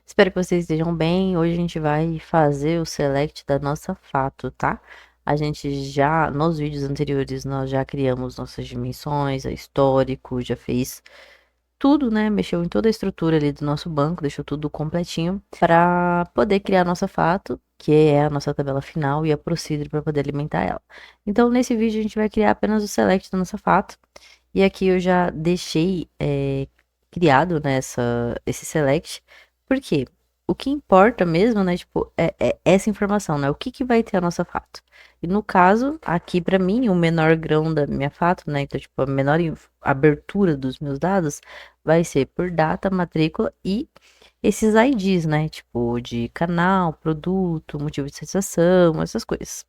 Espero que vocês estejam bem. Hoje a gente vai fazer o select da nossa fato, tá? A gente já, nos vídeos anteriores, nós já criamos nossas dimensões, histórico, já fez tudo, né? Mexeu em toda a estrutura ali do nosso banco, deixou tudo completinho para poder criar a nossa fato, que é a nossa tabela final e a procedure para poder alimentar ela. Então, nesse vídeo a gente vai criar apenas o select da nossa fato. E aqui eu já deixei criado nessa esse select. Por quê? O que importa mesmo, né, tipo, é essa informação, né? O que que vai ter a nossa fato? E no caso, aqui pra mim, o menor grão da minha fato, né? Então, tipo, a menor abertura dos meus dados vai ser por data, matrícula e esses IDs, né? Tipo, de canal, produto, motivo de satisfação, essas coisas.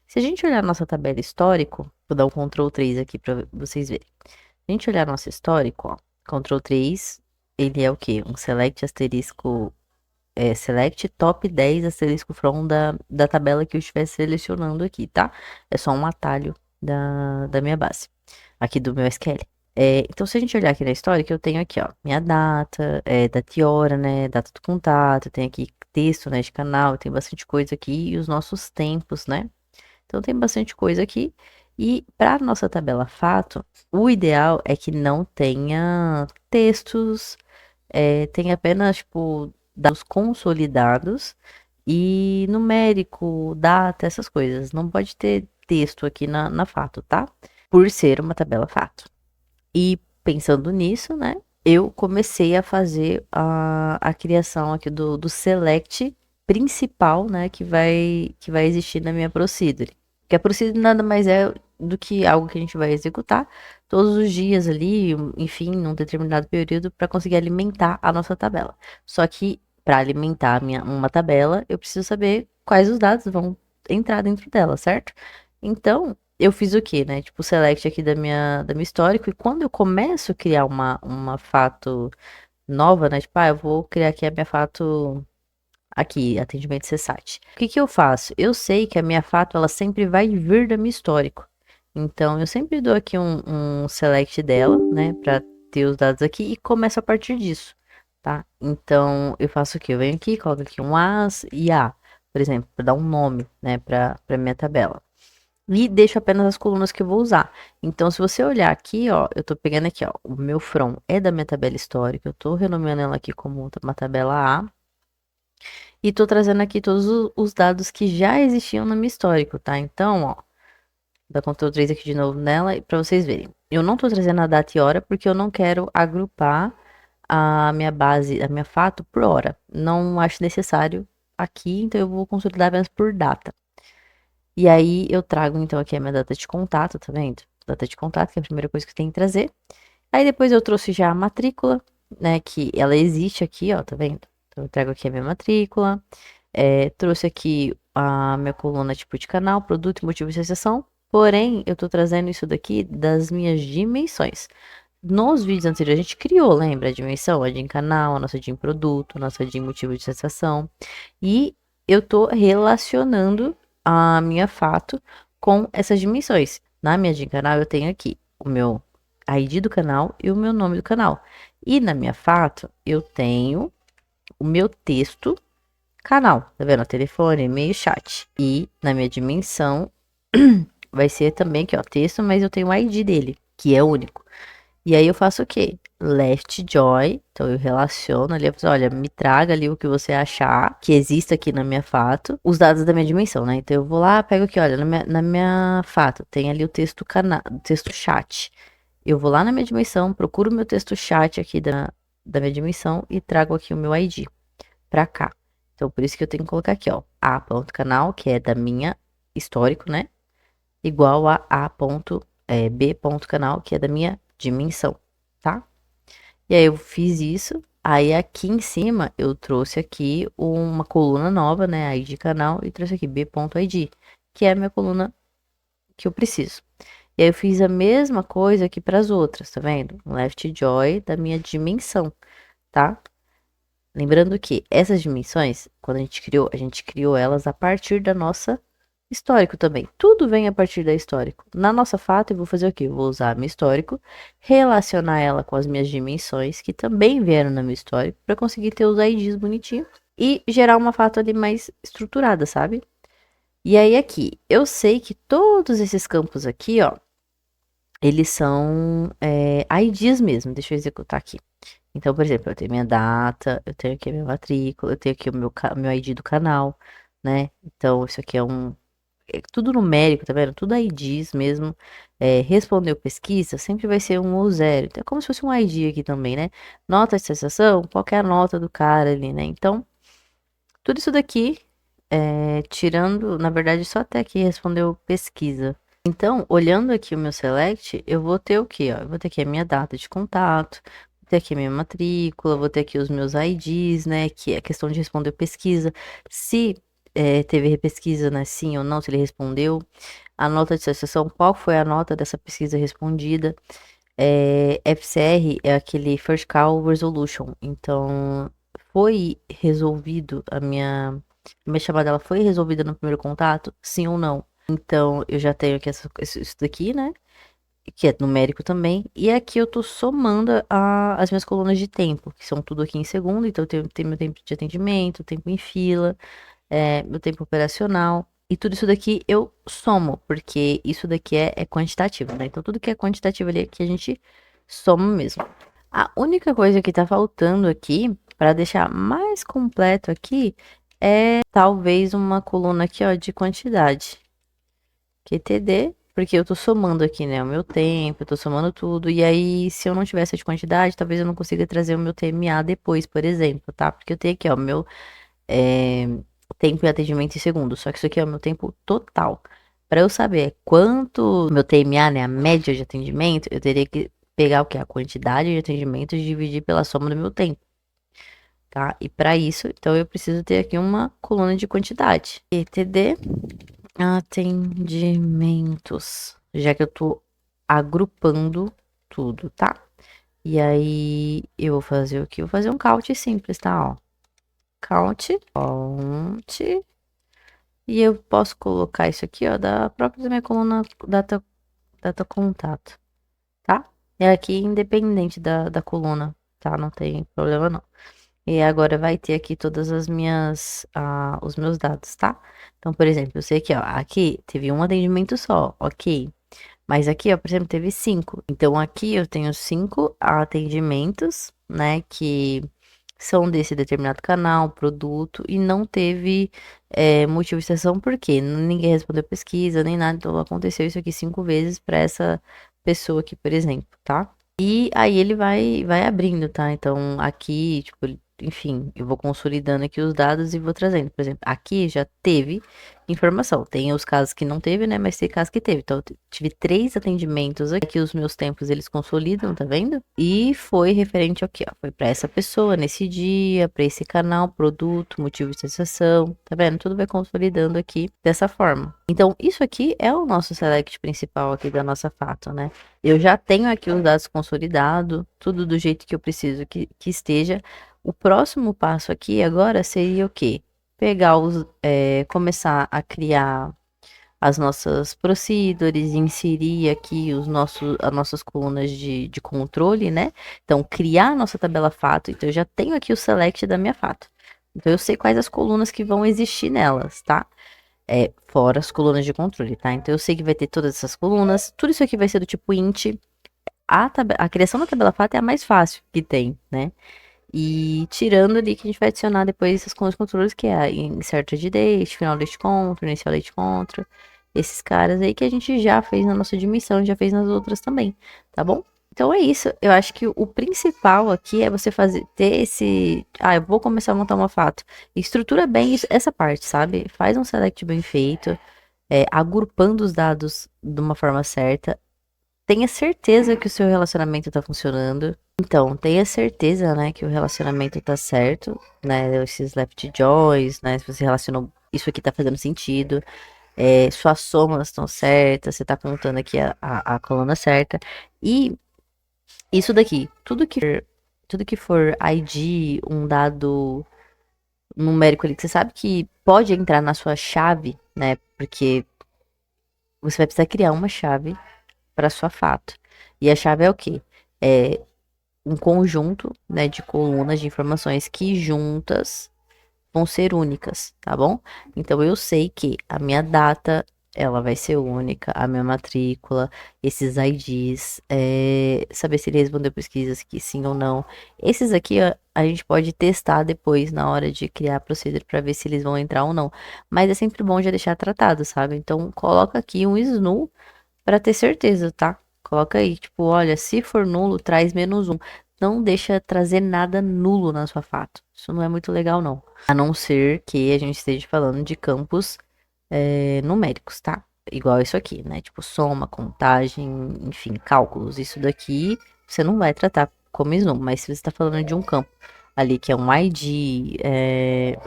Se a gente olhar a nossa tabela histórico, vou dar um Ctrl 3 aqui para vocês verem. Se a gente olhar nosso histórico, ó, Ctrl 3, ele é o quê? Um select asterisco, select top 10 asterisco from da tabela que eu estiver selecionando aqui, tá? É só um atalho da minha base, aqui do meu SQL. Então, se a gente olhar aqui na histórica, eu tenho aqui, ó, minha data, data e hora, né? Data do contato, tem aqui texto, né, de canal, tem bastante coisa aqui, e os nossos tempos, né? Então tem bastante coisa aqui. E para nossa tabela fato, o ideal é que não tenha textos, tem apenas tipo dados consolidados e numérico, data, essas coisas. Não pode ter texto aqui na fato, tá? Por ser uma tabela fato. E pensando nisso, né? Eu comecei a fazer a criação aqui do select principal, né? Que vai existir na minha procedure. Que a procedure nada mais é do que algo que a gente vai executar todos os dias ali, enfim, num determinado período, para conseguir alimentar a nossa tabela. Só que para alimentar uma tabela, eu preciso saber quais os dados vão entrar dentro dela, certo? Então, eu fiz o quê, né? Tipo, o select aqui da minha histórico. E quando eu começo a criar uma fato nova, né? Tipo, eu vou criar aqui a minha fato aqui, atendimento CSAT. O que que eu faço? Eu sei que a minha fato, ela sempre vai vir da minha histórico. Então, eu sempre dou aqui um select dela, né? Pra ter os dados aqui e começo a partir disso, tá? Então, eu faço o quê? Eu venho aqui, coloco aqui um as e a, por exemplo, para dar um nome, né? Pra minha tabela. E deixo apenas as colunas que eu vou usar. Então, se você olhar aqui, ó, eu tô pegando aqui, ó, o meu from é da minha tabela histórica, eu tô renomeando ela aqui como uma tabela A, e tô trazendo aqui todos os dados que já existiam no meu histórico, tá? Então, ó, dá Ctrl 3 aqui de novo nela, para vocês verem. Eu não tô trazendo a data e hora, porque eu não quero agrupar a minha base, a minha fato por hora. Não acho necessário aqui, então eu vou consolidar apenas por data. E aí eu trago então aqui a minha data de contato, tá vendo? Data de contato, que é a primeira coisa que tem que trazer. Aí depois eu trouxe já a matrícula, né? Que ela existe aqui, ó, tá vendo? Então eu trago aqui a minha matrícula. Trouxe aqui a minha coluna tipo de canal, produto e motivo de acessão. Porém, eu tô trazendo isso daqui das minhas dimensões. Nos vídeos anteriores a gente criou, lembra? A dimensão, a de canal, a nossa de produto, a nossa de motivo de satisfação. E eu tô relacionando a minha fato com essas dimensões. Na minha de canal eu tenho aqui o meu ID do canal e o meu nome do canal. E na minha fato eu tenho o meu texto canal, tá vendo? Telefone, e-mail, chat. E na minha dimensão vai ser também aqui, ó, texto, mas eu tenho o ID dele, que é único. E aí eu faço o quê? Left join. Então eu relaciono ali, eu falo, olha, me traga ali o que você achar que exista aqui na minha fato, os dados da minha dimensão, né? Então eu vou lá, pego aqui, olha, na minha fato, tem ali o texto canal, o texto chat. Eu vou lá na minha dimensão, procuro o meu texto chat aqui da minha dimensão e trago aqui o meu ID pra cá. Então por isso que eu tenho que colocar aqui, ó, a.canal, que é da minha histórico, né? Igual a b.canal, que é da minha dimensão, tá? E aí eu fiz isso. Aí aqui em cima eu trouxe aqui uma coluna nova, né? ID canal, e trouxe aqui b.id, que é a minha coluna que eu preciso. E aí eu fiz a mesma coisa aqui para as outras, tá vendo? Left joy da minha dimensão, tá? Lembrando que essas dimensões, quando a gente criou elas a partir da nossa Histórico também. Tudo vem a partir da histórico. Na nossa fato, eu vou fazer o quê? Eu vou usar a minha histórico, relacionar ela com as minhas dimensões, que também vieram na minha histórico, para conseguir ter os IDs bonitinhos e gerar uma fato ali mais estruturada, sabe? E aí aqui, eu sei que todos esses campos aqui, ó, eles são IDs mesmo. Deixa eu executar aqui. Então, por exemplo, eu tenho minha data, eu tenho aqui a minha matrícula, eu tenho aqui o meu ID do canal, né? Então, isso aqui é tudo numérico, tá vendo? Tudo IDs mesmo. Respondeu pesquisa, sempre vai ser um ou zero. Então, é como se fosse um ID aqui também, né? Nota de satisfação, qual que é a nota do cara ali, né? Então, tudo isso daqui, tirando, na verdade, só até aqui respondeu pesquisa. Então, olhando aqui o meu select, eu vou ter o quê, ó? Eu vou ter aqui a minha data de contato, vou ter aqui a minha matrícula, vou ter aqui os meus IDs, né? Que é a questão de responder pesquisa. Se teve repesquisa, né? Sim ou não, se ele respondeu. A nota de satisfação, qual foi a nota dessa pesquisa respondida? FCR é aquele First Call Resolution. Então, foi resolvido a minha chamada, ela foi resolvida no primeiro contato? Sim ou não? Então, eu já tenho aqui isso daqui, né? Que é numérico também. E aqui eu tô somando as minhas colunas de tempo, que são tudo aqui em segundo. Então, eu tenho meu tempo de atendimento, tempo em fila, meu tempo operacional. E tudo isso daqui eu somo, porque isso daqui é quantitativo, né? Então, tudo que é quantitativo ali é que a gente soma mesmo. A única coisa que tá faltando aqui, para deixar mais completo aqui, é talvez uma coluna aqui, ó, de quantidade. QTD, porque eu tô somando aqui, né, o meu tempo, eu tô somando tudo, e aí se eu não tivesse de quantidade, talvez eu não consiga trazer o meu TMA depois, por exemplo, tá? Porque eu tenho aqui, ó, o meu é, tempo e atendimento em segundos, só que isso aqui é o meu tempo total. Para eu saber quanto meu TMA, né, a média de atendimento, eu teria que pegar o que? A quantidade de atendimentos e dividir pela soma do meu tempo, tá? E para isso, então eu preciso ter aqui uma coluna de quantidade. ETD atendimentos, já que eu tô agrupando tudo, tá? E aí eu vou fazer o que? Vou fazer um count simples, tá? Ó, count, e eu posso colocar isso aqui, ó, da própria minha coluna data contato, tá? É aqui independente da coluna, tá? Não tem problema não. E agora vai ter aqui todas os meus dados, tá? Então, por exemplo, eu sei que, ó, aqui teve um atendimento só, ok. Mas aqui, ó, por exemplo, teve 5. Então, aqui eu tenho 5 atendimentos, né, que são desse determinado canal, produto, e não teve motivo de exceção, porque ninguém respondeu pesquisa, nem nada. Então, aconteceu isso aqui 5 vezes para essa pessoa aqui, por exemplo, tá? E aí ele vai abrindo, tá? Então, aqui, tipo, enfim, eu vou consolidando aqui os dados e vou trazendo. Por exemplo, aqui já teve informação. Tem os casos que não teve, né? Mas tem casos que teve. Então, eu tive 3 atendimentos aqui. Os meus tempos, eles consolidam, tá vendo? E foi referente ao quê? Ó, foi para essa pessoa, nesse dia, para esse canal, produto, motivo de satisfação, tá vendo? Tudo vai consolidando aqui dessa forma. Então, isso aqui é o nosso select principal aqui da nossa Fato, né? Eu já tenho aqui os dados consolidados, tudo do jeito que eu preciso que esteja. O próximo passo aqui agora seria o quê? Começar a criar as nossas procedures, inserir aqui as nossas colunas de controle, né? Então, criar a nossa tabela fato. Então, eu já tenho aqui o select da minha fato. Então, eu sei quais as colunas que vão existir nelas, tá? Fora as colunas de controle, tá? Então, eu sei que vai ter todas essas colunas. Tudo isso aqui vai ser do tipo int. A criação da tabela fato é a mais fácil que tem, né? E tirando ali que a gente vai adicionar depois essas colunas de controles, que é a insert de date, final date contra, inicial date contra. Esses caras aí que a gente já fez na nossa dimensão, já fez nas outras também, tá bom? Então é isso. Eu acho que o principal aqui é você ter esse. Ah, eu vou começar a montar uma fato. Estrutura bem essa parte, sabe? Faz um select bem feito, agrupando os dados de uma forma certa. Tenha certeza que o seu relacionamento tá funcionando. Então, tenha certeza, né, que o relacionamento tá certo, né? Esses left joins, né? Se você relacionou, isso aqui tá fazendo sentido. Suas somas estão certas, você tá contando aqui a coluna certa. E isso daqui, tudo que for ID, um dado numérico ali, que você sabe que pode entrar na sua chave, né? Porque você vai precisar criar uma chave para sua fato. E a chave é o quê? É um conjunto, né, de colunas de informações que juntas vão ser únicas, tá bom? Então eu sei que a minha data ela vai ser única, a minha matrícula, esses IDs, saber se ele respondeu pesquisas que sim ou não. Esses aqui a gente pode testar depois na hora de criar a procedure para ver se eles vão entrar ou não. Mas é sempre bom já deixar tratado, sabe? Então coloca aqui um SNU para ter certeza, tá? Coloca aí, tipo, olha, se for nulo, traz -1. Não deixa trazer nada nulo na sua fato. Isso não é muito legal, não. A não ser que a gente esteja falando de campos numéricos, tá? Igual isso aqui, né? Tipo, soma, contagem, enfim, cálculos. Isso daqui você não vai tratar como SNU, mas se você está falando de um campo ali que é um ID,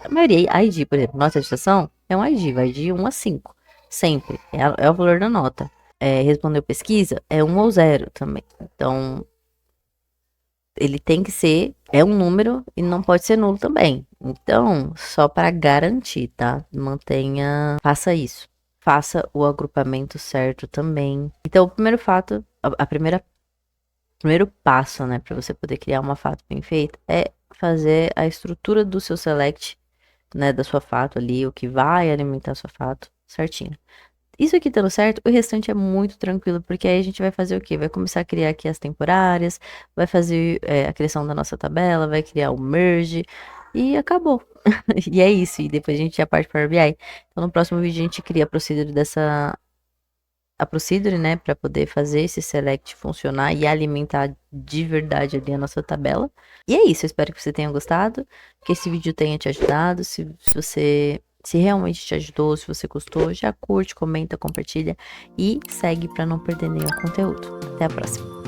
a maioria é ID, por exemplo, nota de estação é um ID, vai de 1 a 5. Sempre. É o valor da nota. Respondeu pesquisa, é 1 ou 0 também. Então, ele tem que ser, é um número e não pode ser nulo também. Então, só para garantir, tá? Mantenha, faça isso. Faça o agrupamento certo também. Então, o primeiro fato, primeiro passo, né, para você poder criar uma fato bem feita é fazer a estrutura do seu select, né, da sua fato ali, o que vai alimentar a sua fato, certinho. Isso aqui dando certo, o restante é muito tranquilo, porque aí a gente vai fazer o quê? Vai começar a criar aqui as temporárias, vai fazer a criação da nossa tabela, vai criar o merge e acabou. E é isso, e depois a gente já parte para o BI. Então no próximo vídeo a gente cria a procedure, né, para poder fazer esse select funcionar e alimentar de verdade ali a nossa tabela. E é isso, eu espero que você tenha gostado, que esse vídeo tenha te ajudado. Se realmente te ajudou, se você gostou, já curte, comenta, compartilha e segue para não perder nenhum conteúdo. Até a próxima.